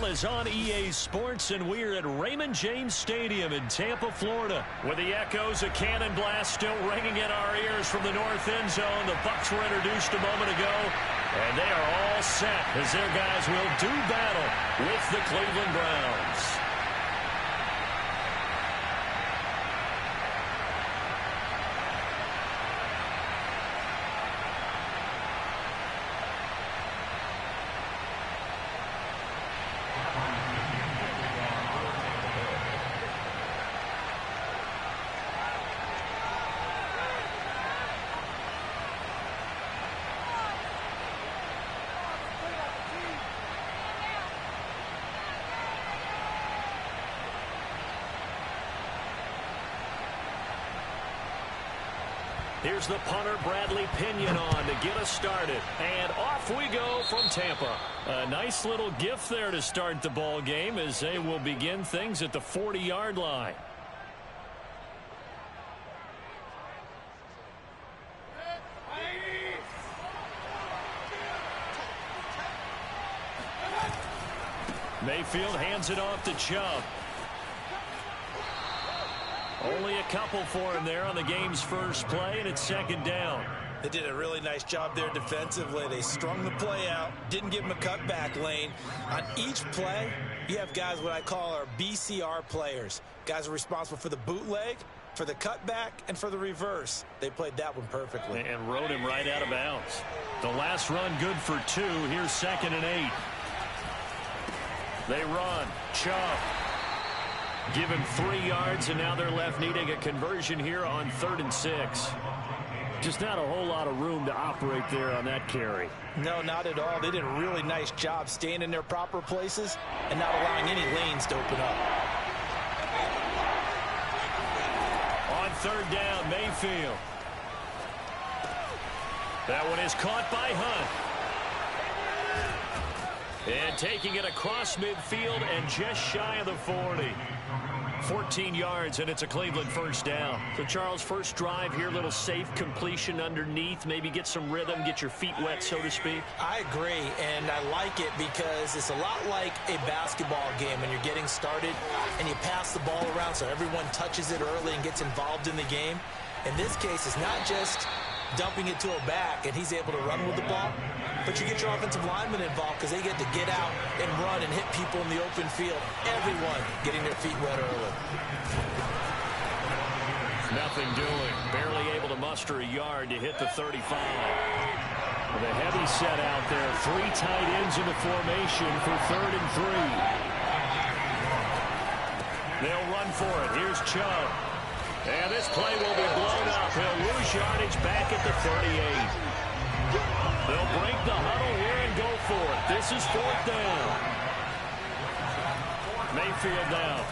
NFL is on EA Sports, and we're at Raymond James Stadium in Tampa, Florida, with the echoes of cannon blast still ringing in our ears from the north end zone. The Bucs were introduced a moment ago, and they are all set as their guys will do battle with the Cleveland Browns. Here's the punter, Bradley Pinion, on to get us started. And off we go from Tampa. A nice little gift there to start the ball game as they will begin things at the 40-yard line. Mayfield hands it off to Chubb. Only a couple for him there on the game's first play, and it's second down. They did a really nice job there defensively. They strung the play out, didn't give him a cutback lane. On each play, you have guys what I call our BCR players. Guys are responsible for the bootleg, for the cutback, and for the reverse. They played that one perfectly. And rode him right out of bounds. The last run good for 2. Here's 2nd and 8. They run. Chubb. Give him 3 yards, and now they're left needing a conversion here on 3rd and 6. Just not a whole lot of room to operate there on that carry. No, not at all. They did a really nice job staying in their proper places and not allowing any lanes to open up. On 3rd down, Mayfield. That one is caught by Hunt. And taking it across midfield and just shy of the 40. 14 yards, and it's a Cleveland first down. So, Charles, first drive here, little safe completion underneath. Maybe get some rhythm, get your feet wet, so to speak. I agree, and I like it because it's a lot like a basketball game when you're getting started and you pass the ball around so everyone touches it early and gets involved in the game. In this case, it's not just dumping it to a back and he's able to run with the ball, but you get your offensive linemen involved because they get to get out and run and hit people in the open field. Everyone getting their feet wet early. Nothing doing. Barely able to muster a yard to hit the 35. With a heavy set out there. 3 tight ends in the formation for 3rd and 3. They'll run for it. Here's Chubb. And this play will be blown up. He'll lose yardage back at the 38. They'll break the huddle here and go for it. This is 4th down. Mayfield now.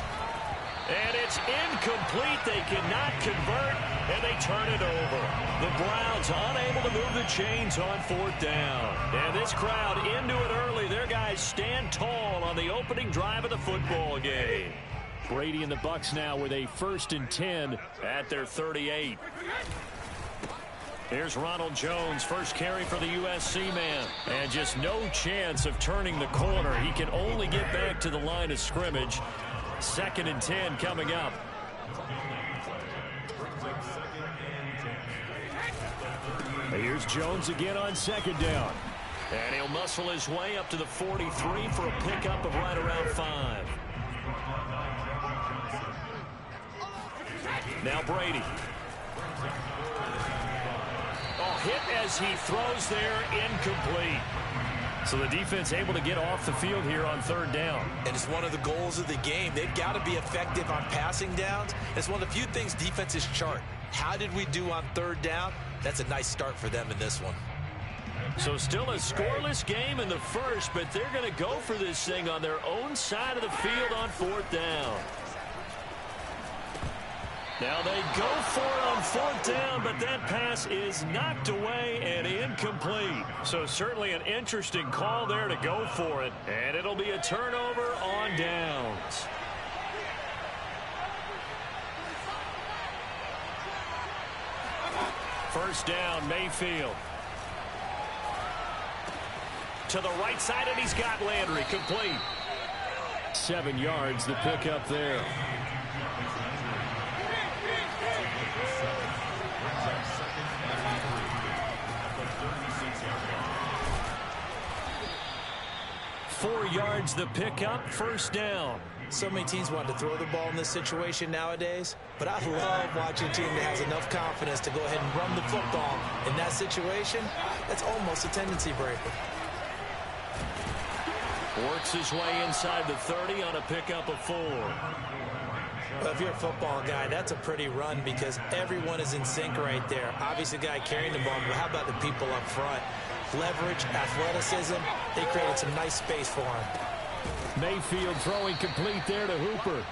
And it's incomplete. They cannot convert, and they turn it over. The Browns unable to move the chains on 4th down. And this crowd into it early. Their guys stand tall on the opening drive of the football game. Brady and the Bucs now with a 1st and 10 at their 38. Here's Ronald Jones, first carry for the USC man. And just no chance of turning the corner. He can only get back to the line of scrimmage. 2nd and 10 coming up. Here's Jones again on 2nd down. And he'll muscle his way up to the 43 for a pickup of right around 5. Now Brady. Hit as he throws there, incomplete. So the defense able to get off the field here on 3rd down. And it's one of the goals of the game. They've got to be effective on passing downs. It's one of the few things defenses chart. How did we do on 3rd down? That's a nice start for them in this one. So still a scoreless game in the first, but they're going to go for this thing on their own side of the field on 4th down. Now they go for it on 4th down, but that pass is knocked away and incomplete. So certainly an interesting call there to go for it. And it'll be a turnover on downs. First down, Mayfield. To the right side, and he's got Landry complete. 7 yards, the pickup there. Four yards, the pickup, first down. So many teams want to throw the ball in this situation nowadays, but I love watching a team that has enough confidence to go ahead and run the football. In that situation, that's almost a tendency breaker. Works his way inside the 30 on a pickup of 4. Well, if you're a football guy, that's a pretty run because everyone is in sync right there. Obviously, the guy carrying the ball, but how about the people up front? Leverage, athleticism, they created some nice space for him. Mayfield throwing complete there to Hooper.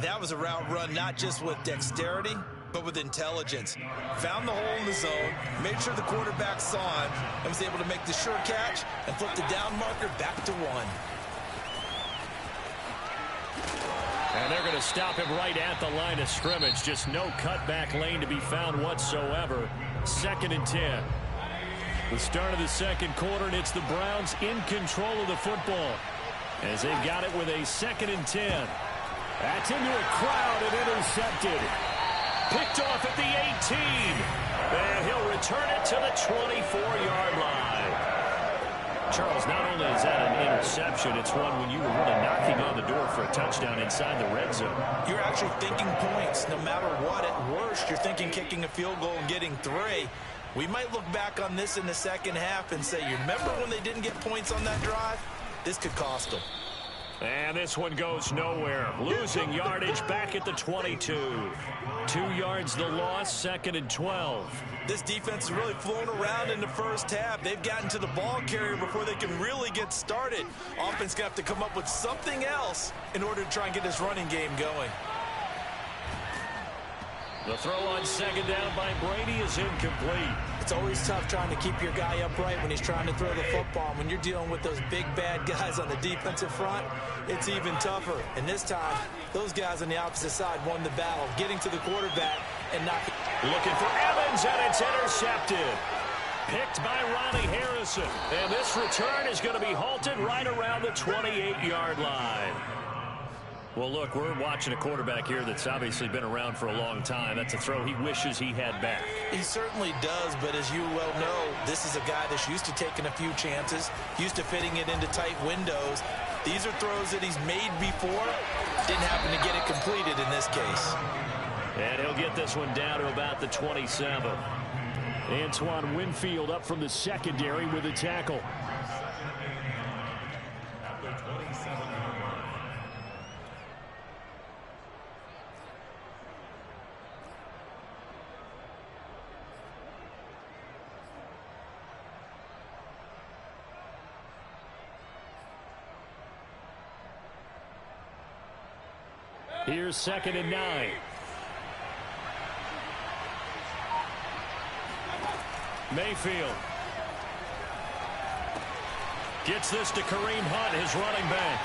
That was a route run not just with dexterity, but with intelligence. Found the hole in the zone, made sure the quarterback saw him, and was able to make the sure catch and flip the down marker back to 1. And they're going to stop him right at the line of scrimmage. Just no cutback lane to be found whatsoever. 2nd and 10. The start of the second quarter, and it's the Browns in control of the football as they've got it with a 2nd and 10. That's into a crowd and intercepted. Picked off at the 18. And he'll return it to the 24-yard line. Charles, not only is that an interception, it's one when you were really knocking on the door for a touchdown inside the red zone. You're actually thinking points no matter what. At worst, you're thinking kicking a field goal and getting 3. We might look back on this in the second half and say, you remember when they didn't get points on that drive? This could cost them. And this one goes nowhere. Losing yardage back at the 22. 2 yards the loss, 2nd and 12. This defense is really flown around in the first half. They've gotten to the ball carrier before they can really get started. Offense going to have to come up with something else in order to try and get this running game going. The throw on 2nd down by Brady is incomplete. It's always tough trying to keep your guy upright when he's trying to throw the football. When you're dealing with those big, bad guys on the defensive front, it's even tougher. And this time, those guys on the opposite side won the battle, getting to the quarterback and not... Looking for Evans, and it's intercepted. Picked by Ronnie Harrison. And this return is going to be halted right around the 28-yard line. Well, look, we're watching a quarterback here that's obviously been around for a long time. That's a throw he wishes he had back. He certainly does, but as you well know, this is a guy that's used to taking a few chances, used to fitting it into tight windows. These are throws that he's made before. Didn't happen to get it completed in this case. And he'll get this one down to about the 27. Antoine Winfield up from the secondary with a tackle. Here's 2nd and 9. Mayfield gets this to Kareem Hunt, his running back.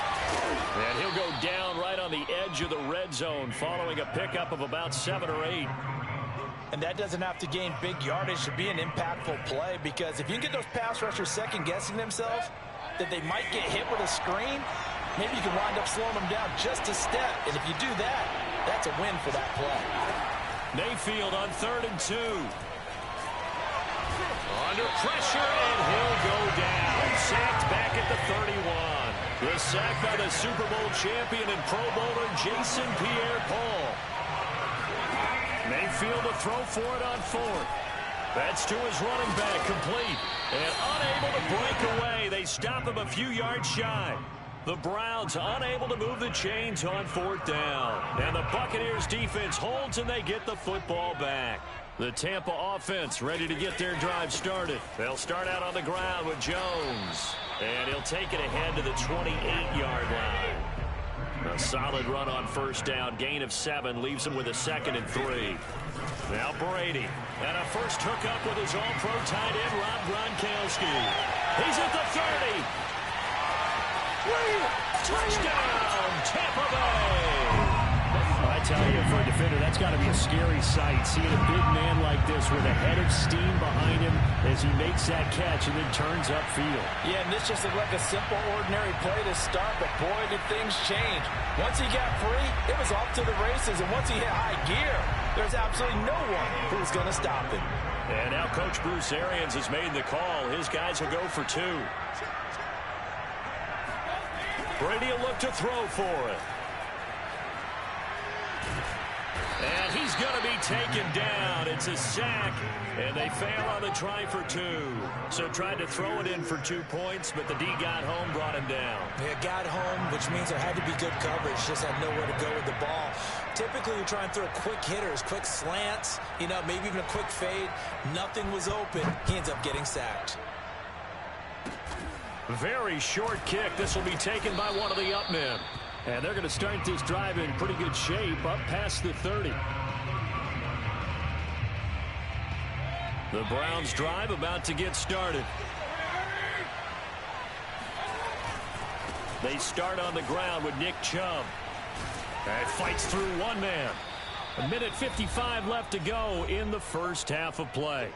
And he'll go down right on the edge of the red zone following a pickup of about 7 or 8. And that doesn't have to gain big yardage to be an impactful play, because if you can get those pass rushers second-guessing themselves that they might get hit with a screen, maybe you can wind up slowing them down just a step. And if you do that, that's a win for that play. Mayfield on 3rd and 2. Under pressure, and he'll go down. Sacked back at the 31. The sack by the Super Bowl champion and Pro Bowler Jason Pierre-Paul. Mayfield to throw for it on 4th. That's to his running back, complete. And unable to break away. They stop him a few yards shy. The Browns unable to move the chains on 4th down. And the Buccaneers defense holds and they get the football back. The Tampa offense ready to get their drive started. They'll start out on the ground with Jones. And he'll take it ahead to the 28-yard line. A solid run on 1st down. Gain of 7 leaves him with a 2nd and 3. Now Brady. And a first hookup with his all-pro tight end, Rob Gronkowski. He's at the 30. Touchdown, Tampa Bay. tell you, for a defender, that's got to be a scary sight, seeing a big man like this with a head of steam behind him as he makes that catch and then turns upfield. Yeah, and this just looked like a simple, ordinary play to start, but boy, did things change. Once he got free, it was off to the races, and once he hit high gear, there's absolutely no one who's going to stop him. And now Coach Bruce Arians has made the call. His guys will go for 2. Brady will look to throw for it. And he's going to be taken down. It's a sack, and they fail on the try for 2. So tried to throw it in for 2 points, but the D got home, brought him down. Yeah, got home, which means there had to be good coverage. Just had nowhere to go with the ball. Typically, you try and throw quick hitters, quick slants, you know, maybe even a quick fade. Nothing was open. He ends up getting sacked. Very short kick. This will be taken by one of the up men. And they're going to start this drive in pretty good shape, up past the 30. The Browns drive about to get started. They start on the ground with Nick Chubb. And fights through one man. 1:55 left to go in the first half of play.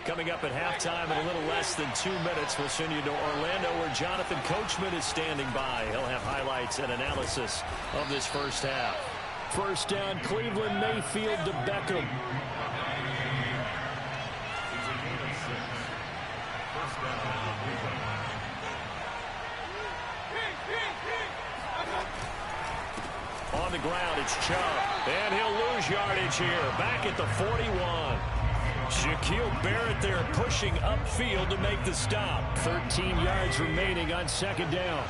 Coming up at halftime in a little less than 2 minutes, we'll send you to Orlando where Jonathan Coachman is standing by. He'll have highlights and analysis of this first half. First down, Cleveland, Mayfield to Beckham. On the ground, it's Chubb. And he'll lose yardage here. Back at the 41. Shaquille Barrett there pushing upfield to make the stop. 13 yards remaining on second down.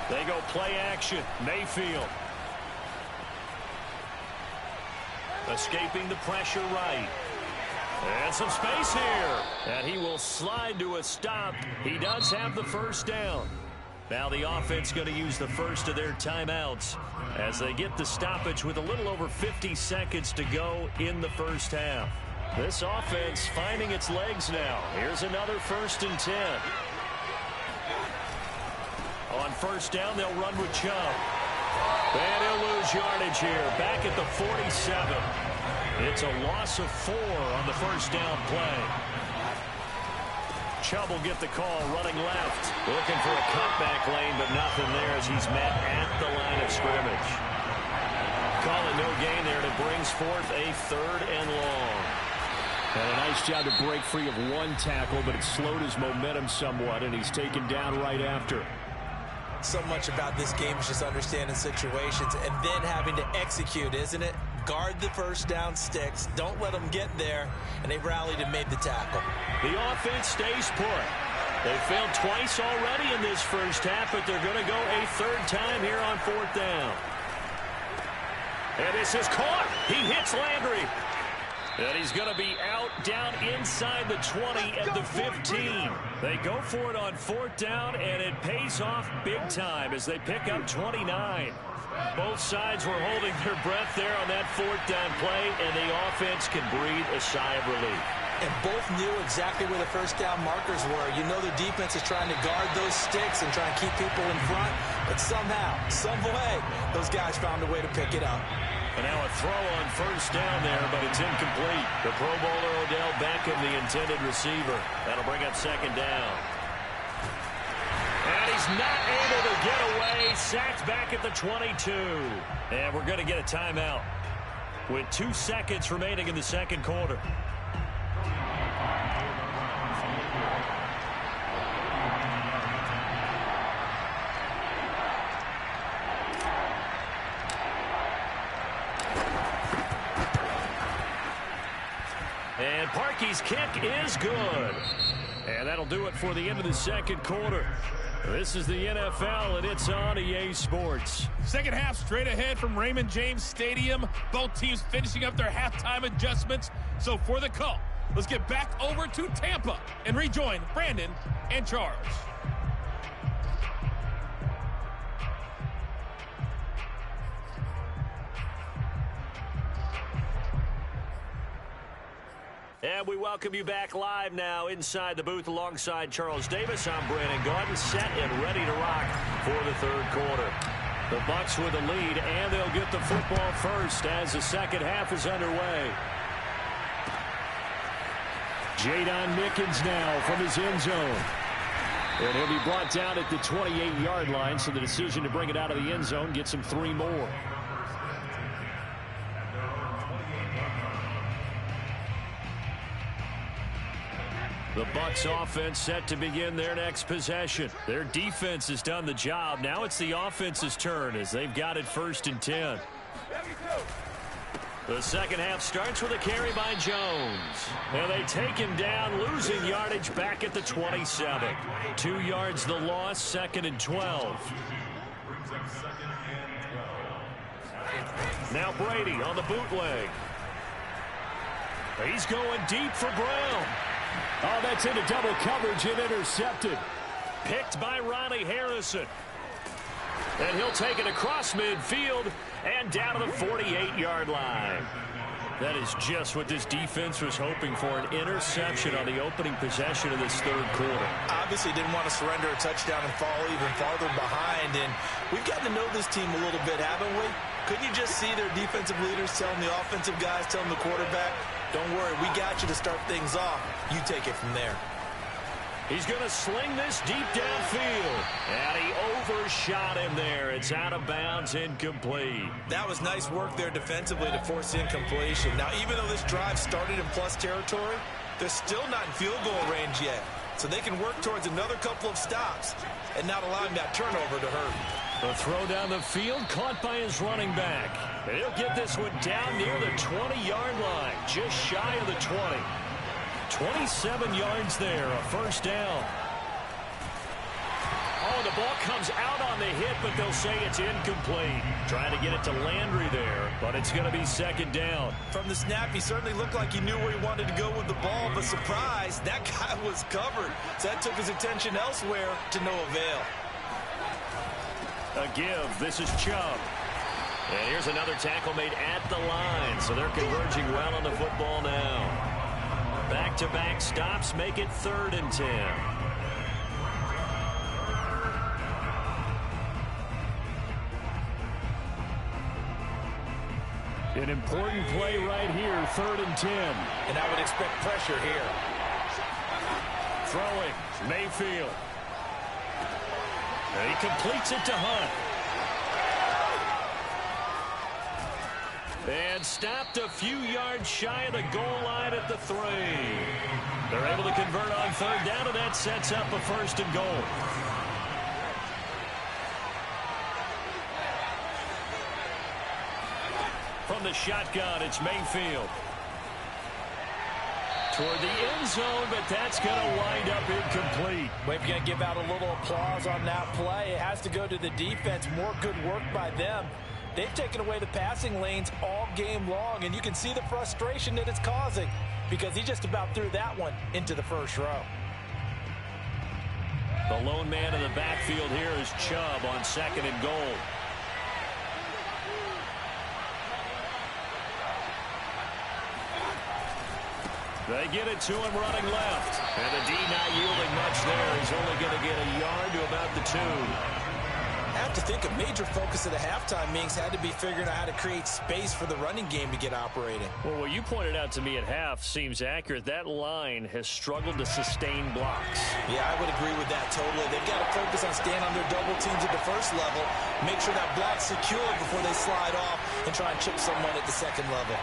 They go play action. Mayfield. Escaping the pressure right. And some space here. And he will slide to a stop. He does have the first down. Now the offense going to use the first of their timeouts as they get the stoppage with a little over 50 seconds to go in the first half. This offense finding its legs now. Here's another 1st and 10. On first down, they'll run with Chubb. And he'll lose yardage here. Back at the 47. It's a loss of 4 on the first down play. Chubb will get the call running left. Looking for a cutback lane, but nothing there as he's met at the line of scrimmage. Calling no gain there, and it brings forth a 3rd and long. And a nice job to break free of one tackle, but it slowed his momentum somewhat, and he's taken down right after. So much about this game is just understanding situations and then having to execute, isn't it? Guard the first down sticks. Don't let them get there. And they rallied and made the tackle. The offense stays put. They failed twice already in this first half, but they're going to go a 3rd time here on 4th down. And this is caught. He hits Landry. And he's going to be out down inside the 20 at the 15. They go for it on 4th down, and it pays off big time as they pick up 29. Both sides were holding their breath there on that 4th down play, and the offense can breathe a sigh of relief. And both knew exactly where the first down markers were. You know the defense is trying to guard those sticks and try and keep people in front, but somehow, some way, those guys found a way to pick it up. And now a throw on first down there, but it's incomplete. The Pro Bowler Odell Beckham, the intended receiver. That'll bring up 2nd down. And he's not able to get away. Sacked back at the 22. And we're going to get a timeout with 2 seconds remaining in the 2nd quarter. And Parkey's kick is good. And that'll do it for the end of the 2nd quarter. This is the NFL, and it's on EA Sports. Second half straight ahead from Raymond James Stadium. Both teams finishing up their halftime adjustments. So for the call, let's get back over to Tampa and rejoin Brandon and Charles. And we welcome you back live now inside the booth alongside Charles Davis. I'm Brandon Gaudin, set and ready to rock for the third quarter. The Bucs with the lead, and they'll get the football first as the second half is underway. Jadon Mickens now from his end zone. And he'll be brought down at the 28-yard line, so the decision to bring it out of the end zone gets him 3 more. The Bucs offense set to begin their next possession. Their defense has done the job. Now it's the offense's turn as they've got it 1st and 10. The second half starts with a carry by Jones. And they take him down, losing yardage back at the 27. 2 yards the loss, 2nd and 12. Now Brady on the bootleg. He's going deep for Brown. Oh, that's into double coverage and intercepted. Picked by Ronnie Harrison. And he'll take it across midfield and down to the 48-yard line. That is just what this defense was hoping for, an interception on the opening possession of this third quarter. Obviously didn't want to surrender a touchdown and fall even farther behind. And we've gotten to know this team a little bit, haven't we? Couldn't you just see their defensive leaders telling the offensive guys, telling the quarterback, don't worry, we got you to start things off. You take it from there. He's going to sling this deep downfield. And he overshot him there. It's out of bounds, incomplete. That was nice work there defensively to force incompletion. Now, even though this drive started in plus territory, they're still not in field goal range yet. So they can work towards another couple of stops and not allowing that turnover to hurt. The throw down the field caught by his running back. And he'll get this one down near the 20-yard line, just shy of the 20. 27 yards there, a first down. Oh, the ball comes out on the hit, but they'll say it's incomplete. Trying to get it to Landry there, but it's going to be 2nd down. From the snap, he certainly looked like he knew where he wanted to go with the ball, but surprise, that guy was covered. So that took his attention elsewhere to no avail. A give. This is Chubb. And here's another tackle made at the line, so they're converging well on the football now. Back-to-back stops make it 3rd and 10. An important play right here, 3rd and 10. And I would expect pressure here. Throwing, Mayfield. And he completes it to Hunt. And stopped a few yards shy of the goal line at the 3. They're able to convert on 3rd down, and that sets up a 1st and goal. From the shotgun, it's Mayfield. Toward the end zone, but that's going to wind up incomplete. We're going to give out a little applause on that play. It has to go to the defense. More good work by them. They've taken away the passing lanes all game long, and you can see the frustration that it's causing because he just about threw that one into the first row. The lone man in the backfield here is Chubb on 2nd and goal. They get it to him running left. And the D not yielding much there. He's only going to get a yard to about the 2. I have to think a major focus of the halftime meetings had to be figuring out how to create space for the running game to get operating. Well, what you pointed out to me at half seems accurate. That line has struggled to sustain blocks. Yeah, I would agree with that totally. They've got to focus on staying on their double teams at the first level, make sure that block's secure before they slide off and try and chip someone at the second level.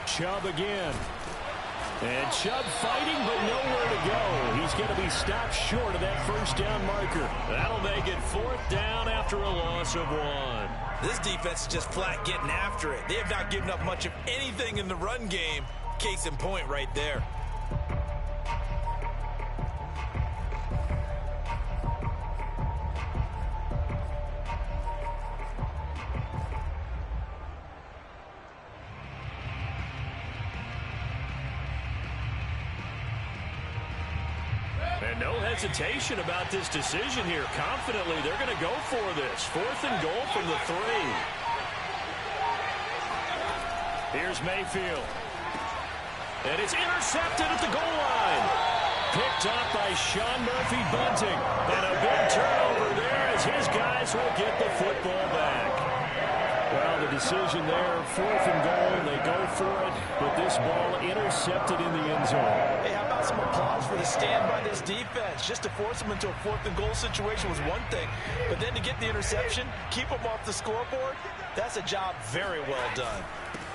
Chubb again. And Chubb fighting, but nowhere to go. He's going to be stopped short of that first down marker. That'll make it 4th down after a loss of 1. This defense is just flat getting after it. They have not given up much of anything in the run game. Case in point right there. And no hesitation about this decision here. Confidently, they're going to go for this. 4th and goal from the 3. Here's Mayfield. And it's intercepted at the goal line. Picked up by Sean Murphy-Bunting. And a big turnover there as his guys will get the football back. Well, the decision there, 4th and goal, they go for it, but this ball intercepted in the end zone. Hey, how about some applause for the stand by this defense? Just to force them into a 4th and goal situation was one thing, but then to get the interception, keep them off the scoreboard, that's a job very well done.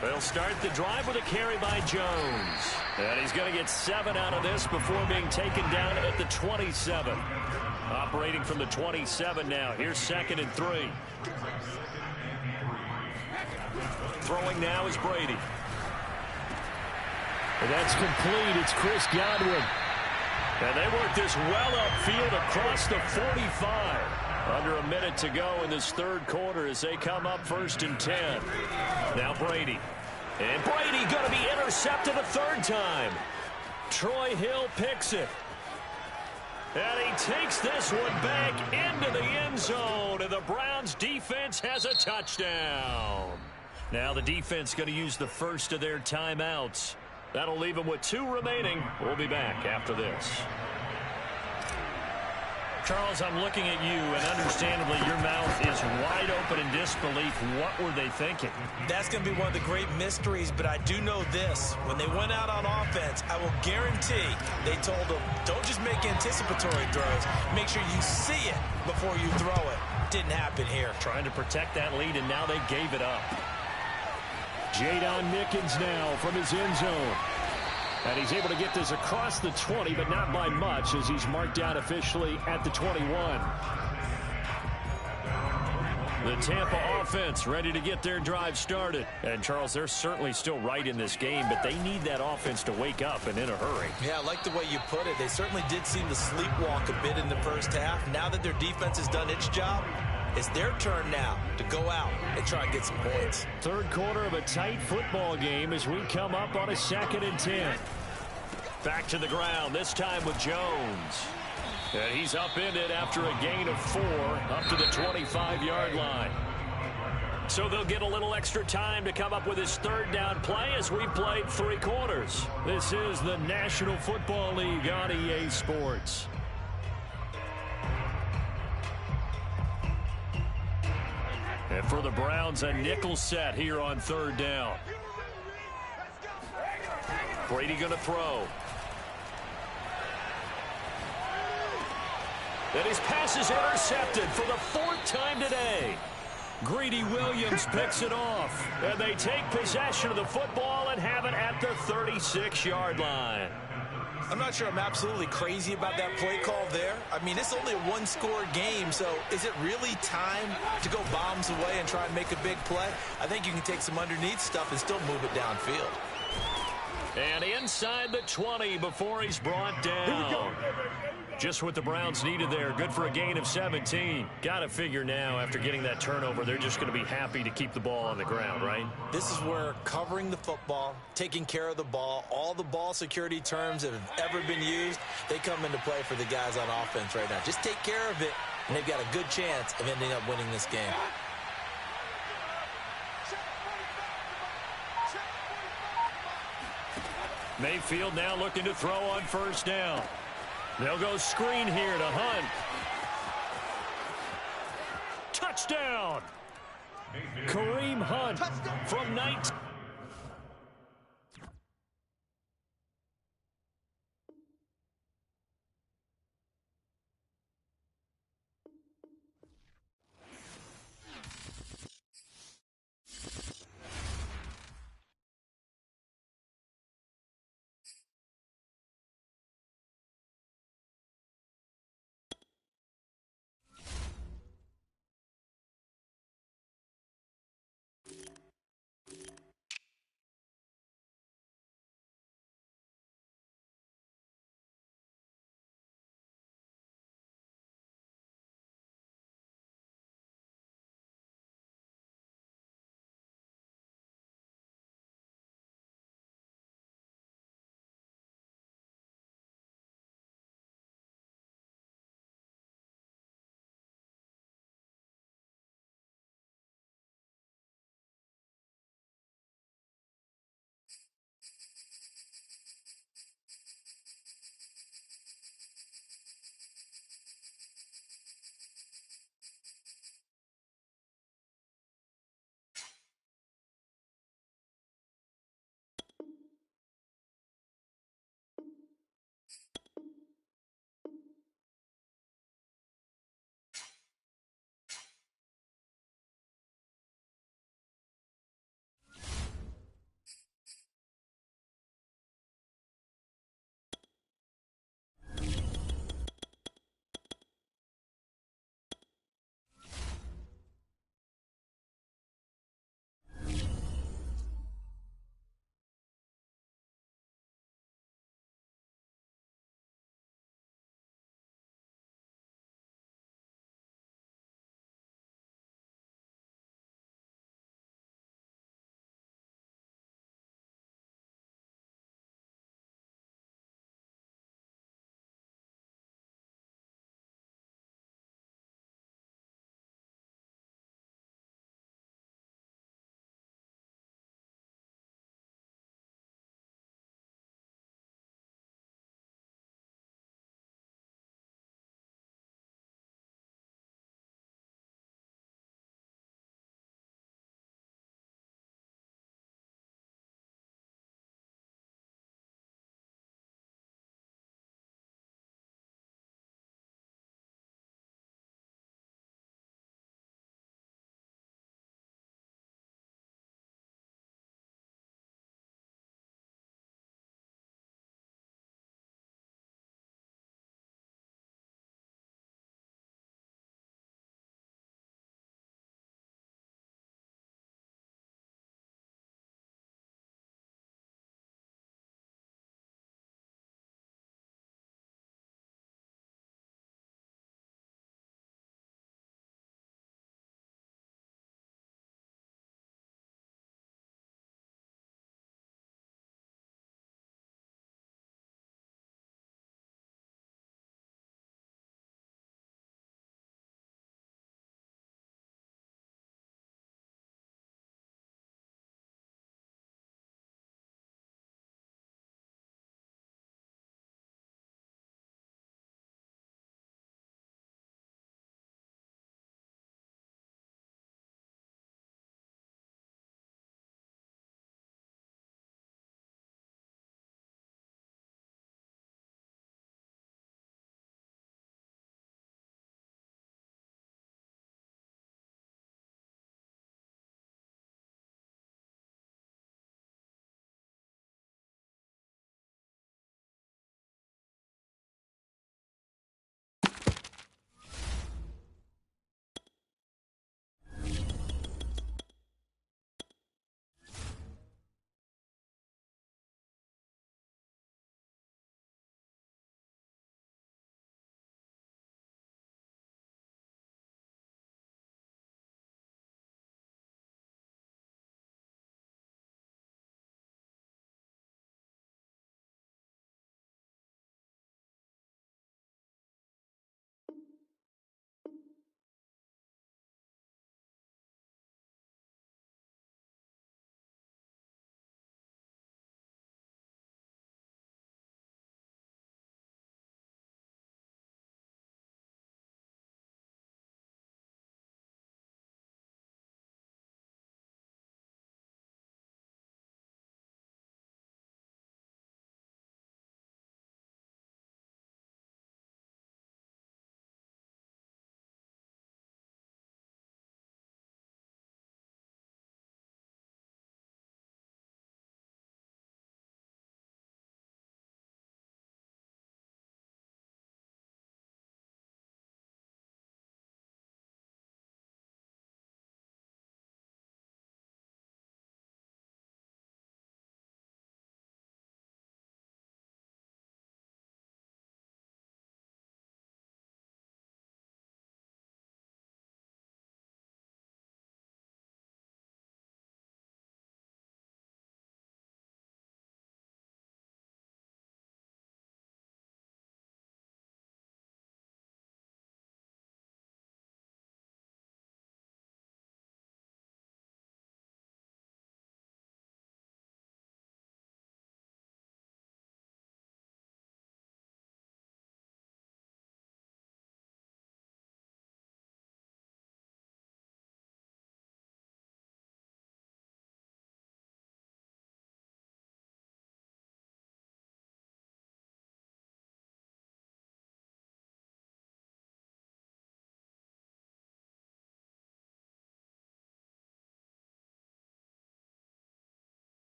They'll start the drive with a carry by Jones. And he's going to get 7 out of this before being taken down at the 27. Operating from the 27 now. Here's 2nd and 3. Throwing now is Brady. And that's complete. It's Chris Godwin. And they work this well upfield across the 45. Under a minute to go in this 3rd quarter as they come up 1st and 10. Now Brady. And Brady going to be intercepted a 3rd time. Troy Hill picks it. And he takes this one back into the end zone. And the Browns defense has a touchdown. Now the defense going to use the first of their timeouts. That'll leave them with 2 remaining. We'll be back after this. Charles, I'm looking at you, and understandably your mouth is wide open in disbelief. What were they thinking? That's going to be one of the great mysteries, but I do know this. When they went out on offense, I will guarantee they told them, don't just make anticipatory throws. Make sure you see it before you throw it. Didn't happen here. Trying to protect that lead, and now they gave it up. Jadon Mickens now from his end zone. And he's able to get this across the 20, but not by much as he's marked down officially at the 21. The Tampa offense ready to get their drive started. And, Charles, they're certainly still right in this game, but they need that offense to wake up and in a hurry. Yeah, I like the way you put it. They certainly did seem to sleepwalk a bit in the first half. Now that their defense has done its job, it's their turn now to go out and try and get some points. 3rd quarter of a tight football game as we come up on a 2nd and 10. Back to the ground, this time with Jones. And he's upended after a gain of 4 up to the 25-yard line. So they'll get a little extra time to come up with his 3rd down play as we played 3 quarters. This is the National Football League on EA Sports. And for the Browns, a nickel set here on 3rd down. Brady going to throw. And his pass is intercepted for the 4th time today. Greedy Williams picks it off. And they take possession of the football and have it at the 36-yard line. I'm not sure I'm absolutely crazy about that play call there. I mean, it's only a 1-score game, so is it really time to go bombs away and try and make a big play? I think you can take some underneath stuff and still move it downfield. And inside the 20 before he's brought down. Just what the Browns needed there. Good for a gain of 17. Got to figure now after getting that turnover, they're just going to be happy to keep the ball on the ground, right? This is where covering the football, taking care of the ball, all the ball security terms that have ever been used, they come into play for the guys on offense right now. Just take care of it, and they've got a good chance of ending up winning this game. Mayfield now looking to throw on 1st down. They'll go screen here to Hunt. Touchdown! Kareem Hunt from 19.